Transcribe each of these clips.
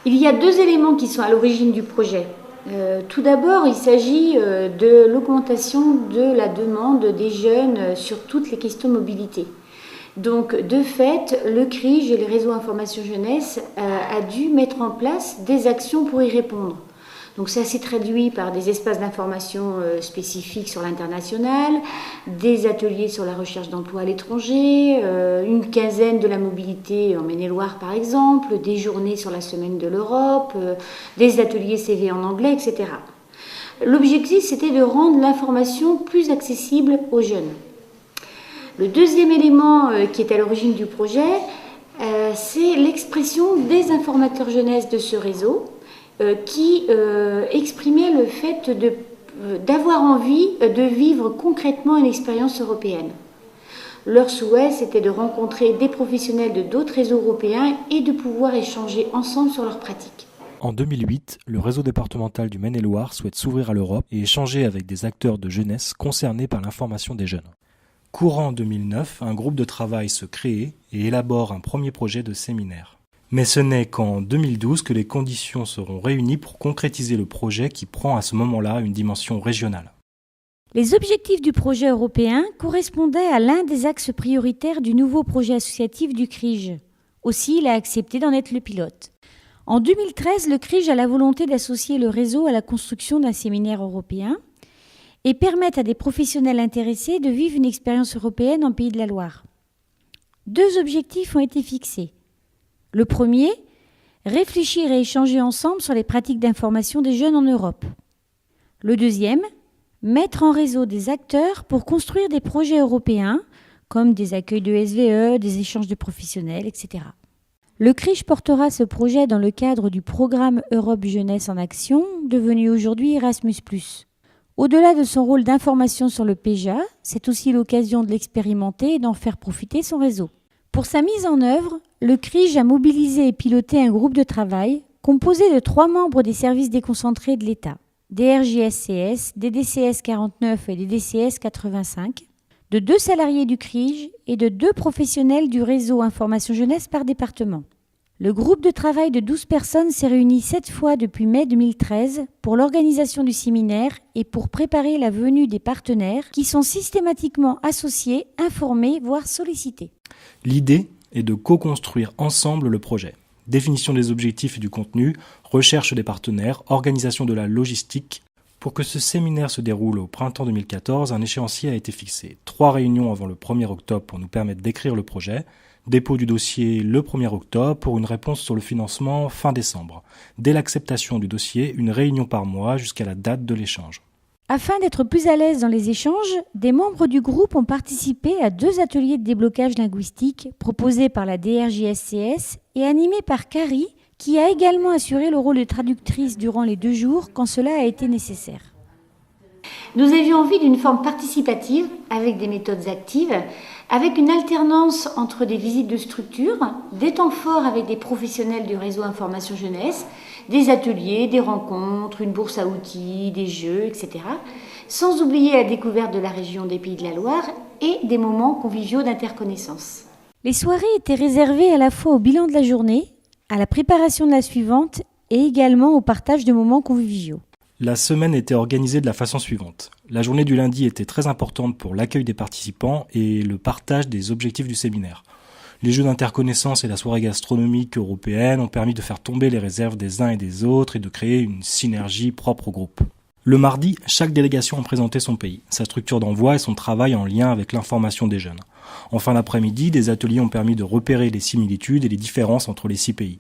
Il y a deux éléments qui sont à l'origine du projet. Tout d'abord, il s'agit de l'augmentation de la demande des jeunes sur toutes les questions de mobilité. Donc, de fait, le CRIJ et le réseau Information Jeunesse a dû mettre en place des actions pour y répondre. Donc, ça s'est traduit par des espaces d'information spécifiques sur l'international, des ateliers sur la recherche d'emploi à l'étranger, une quinzaine de la mobilité en Maine-et-Loire par exemple, des journées sur la semaine de l'Europe, des ateliers CV en anglais, etc. L'objectif, c'était de rendre l'information plus accessible aux jeunes. Le deuxième élément qui est à l'origine du projet, c'est l'expression des informateurs jeunesse de ce réseau qui exprimaient le fait d'avoir envie de vivre concrètement une expérience européenne. Leur souhait, c'était de rencontrer des professionnels de d'autres réseaux européens et de pouvoir échanger ensemble sur leurs pratiques. En 2008, le réseau départemental du Maine-et-Loire souhaite s'ouvrir à l'Europe et échanger avec des acteurs de jeunesse concernés par l'information des jeunes. Courant 2009, un groupe de travail se crée et élabore un premier projet de séminaire. Mais ce n'est qu'en 2012 que les conditions seront réunies pour concrétiser le projet qui prend à ce moment-là une dimension régionale. Les objectifs du projet européen correspondaient à l'un des axes prioritaires du nouveau projet associatif du CRIJ. Aussi, il a accepté d'en être le pilote. En 2013, le CRIJ a la volonté d'associer le réseau à la construction d'un séminaire européen et permettre à des professionnels intéressés de vivre une expérience européenne en Pays de la Loire. Deux objectifs ont été fixés. Le premier, réfléchir et échanger ensemble sur les pratiques d'information des jeunes en Europe. Le deuxième, mettre en réseau des acteurs pour construire des projets européens, comme des accueils de SVE, des échanges de professionnels, etc. Le CRIJ portera ce projet dans le cadre du programme Europe Jeunesse en Action, devenu aujourd'hui Erasmus+. Au-delà de son rôle d'information sur le PEJA, c'est aussi l'occasion de l'expérimenter et d'en faire profiter son réseau. Pour sa mise en œuvre, le CRIJ a mobilisé et piloté un groupe de travail composé de 3 membres des services déconcentrés de l'État, des RJSCS, des DCS 49 et des DCS 85, de 2 salariés du CRIJ et de 2 professionnels du réseau Information Jeunesse par département. Le groupe de travail de 12 personnes s'est réuni 7 fois depuis mai 2013 pour l'organisation du séminaire et pour préparer la venue des partenaires qui sont systématiquement associés, informés, voire sollicités. L'idée est de co-construire ensemble le projet. Définition des objectifs et du contenu, recherche des partenaires, organisation de la logistique. Pour que ce séminaire se déroule au printemps 2014, un échéancier a été fixé. 3 réunions avant le 1er octobre pour nous permettre d'écrire le projet. Dépôt du dossier le 1er octobre pour une réponse sur le financement fin décembre. Dès l'acceptation du dossier, une réunion par mois jusqu'à la date de l'échange. Afin d'être plus à l'aise dans les échanges, des membres du groupe ont participé à 2 ateliers de déblocage linguistique proposés par la DRJSCS et animés par Carrie, qui a également assuré le rôle de traductrice durant les 2 jours quand cela a été nécessaire. Nous avions envie d'une forme participative avec des méthodes actives, avec une alternance entre des visites de structure, des temps forts avec des professionnels du réseau Information Jeunesse, des ateliers, des rencontres, une bourse à outils, des jeux, etc. Sans oublier la découverte de la région des Pays de la Loire et des moments conviviaux d'interconnaissance. Les soirées étaient réservées à la fois au bilan de la journée, à la préparation de la suivante et également au partage de moments conviviaux. La semaine était organisée de la façon suivante. La journée du lundi était très importante pour l'accueil des participants et le partage des objectifs du séminaire. Les jeux d'interconnaissance et la soirée gastronomique européenne ont permis de faire tomber les réserves des uns et des autres et de créer une synergie propre au groupe. Le mardi, chaque délégation a présenté son pays, sa structure d'envoi et son travail en lien avec l'information des jeunes. En fin d'après-midi, des ateliers ont permis de repérer les similitudes et les différences entre les 6 pays.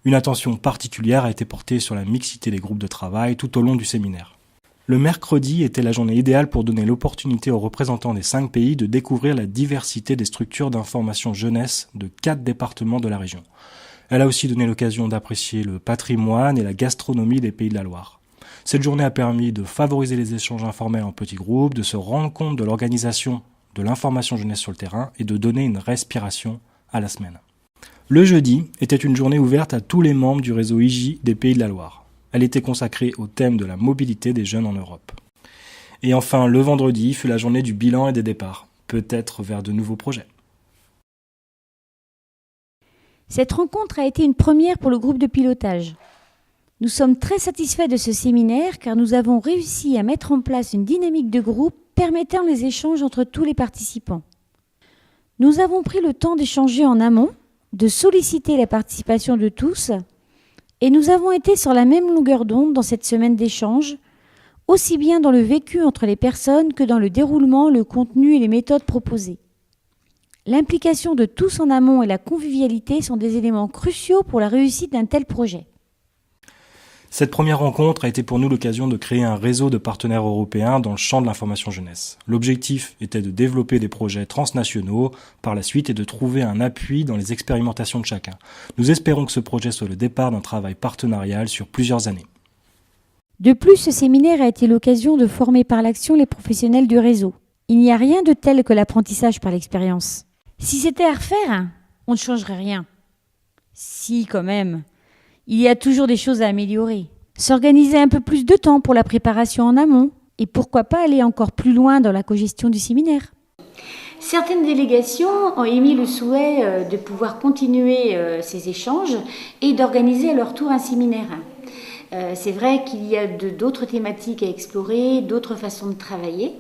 Une attention particulière a été portée sur la mixité des groupes de travail tout au long du séminaire. Le mercredi était la journée idéale pour donner l'opportunité aux représentants des 5 pays de découvrir la diversité des structures d'information jeunesse de 4 départements de la région. Elle a aussi donné l'occasion d'apprécier le patrimoine et la gastronomie des Pays de la Loire. Cette journée a permis de favoriser les échanges informels en petits groupes, de se rendre compte de l'organisation de l'information jeunesse sur le terrain et de donner une respiration à la semaine. Le jeudi était une journée ouverte à tous les membres du réseau IJ des Pays de la Loire. Elle était consacrée au thème de la mobilité des jeunes en Europe. Et enfin, le vendredi fut la journée du bilan et des départs, peut-être vers de nouveaux projets. Cette rencontre a été une première pour le groupe de pilotage. Nous sommes très satisfaits de ce séminaire car nous avons réussi à mettre en place une dynamique de groupe permettant les échanges entre tous les participants. Nous avons pris le temps d'échanger en amont, de solliciter la participation de tous et nous avons été sur la même longueur d'onde dans cette semaine d'échange, aussi bien dans le vécu entre les personnes que dans le déroulement, le contenu et les méthodes proposées. L'implication de tous en amont et la convivialité sont des éléments cruciaux pour la réussite d'un tel projet. Cette première rencontre a été pour nous l'occasion de créer un réseau de partenaires européens dans le champ de l'information jeunesse. L'objectif était de développer des projets transnationaux par la suite et de trouver un appui dans les expérimentations de chacun. Nous espérons que ce projet soit le départ d'un travail partenarial sur plusieurs années. De plus, ce séminaire a été l'occasion de former par l'action les professionnels du réseau. Il n'y a rien de tel que l'apprentissage par l'expérience. Si c'était à refaire, on ne changerait rien. Si, quand même. Il y a toujours des choses à améliorer. S'organiser un peu plus de temps pour la préparation en amont et pourquoi pas aller encore plus loin dans la cogestion du séminaire. Certaines délégations ont émis le souhait de pouvoir continuer ces échanges et d'organiser à leur tour un séminaire. C'est vrai qu'il y a d'autres thématiques à explorer, d'autres façons de travailler.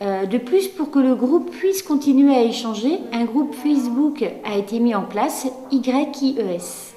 De plus, pour que le groupe puisse continuer à échanger, un groupe Facebook a été mis en place, YIES.